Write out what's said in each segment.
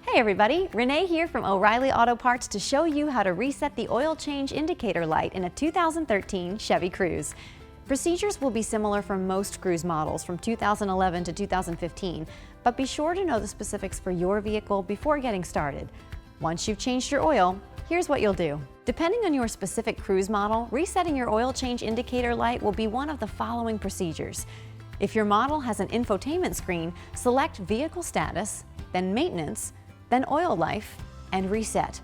Hey everybody, Renee here from O'Reilly Auto Parts to show you how to reset the oil change indicator light in a 2013 Chevy Cruze. Procedures will be similar for most Cruze models from 2011 to 2015, but be sure to know the specifics for your vehicle before getting started. Once you've changed your oil, here's what you'll do. Depending on your specific Cruze model, resetting your oil change indicator light will be one of the following procedures. If your model has an infotainment screen, select Vehicle Status, then Maintenance, then Oil Life, and Reset.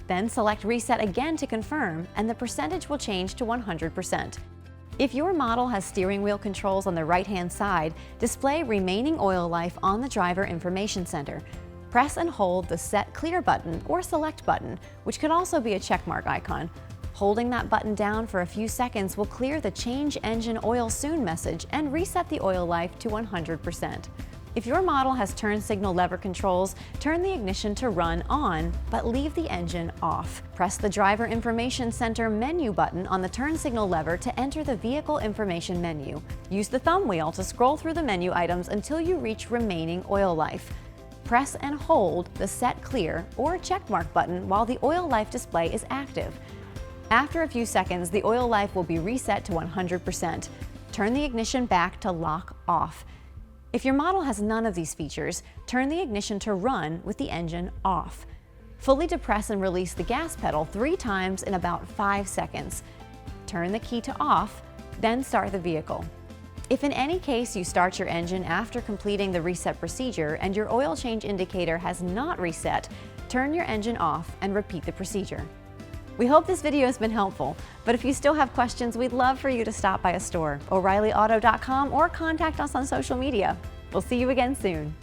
Then select Reset again to confirm, and the percentage will change to 100%. If your model has steering wheel controls on the right-hand side, display Remaining Oil Life on the Driver Information Center. Press and hold the Set Clear button or Select button, which could also be a checkmark icon. Holding that button down for a few seconds will clear the Change Engine Oil Soon message and reset the oil life to 100%. If your model has turn signal lever controls, turn the ignition to run on, but leave the engine off. Press the Driver Information Center menu button on the turn signal lever to enter the Vehicle Information menu. Use the thumb wheel to scroll through the menu items until you reach Remaining Oil Life. Press and hold the Set Clear or checkmark button while the oil life display is active. After a few seconds, the oil life will be reset to 100%. Turn the ignition back to lock off. If your model has none of these features, turn the ignition to run with the engine off. Fully depress and release the gas pedal 3 times in about 5 seconds. Turn the key to off, then start the vehicle. If in any case you start your engine after completing the reset procedure and your oil change indicator has not reset, turn your engine off and repeat the procedure. We hope this video has been helpful, but if you still have questions, we'd love for you to stop by a store, O'ReillyAuto.com, or contact us on social media. We'll see you again soon.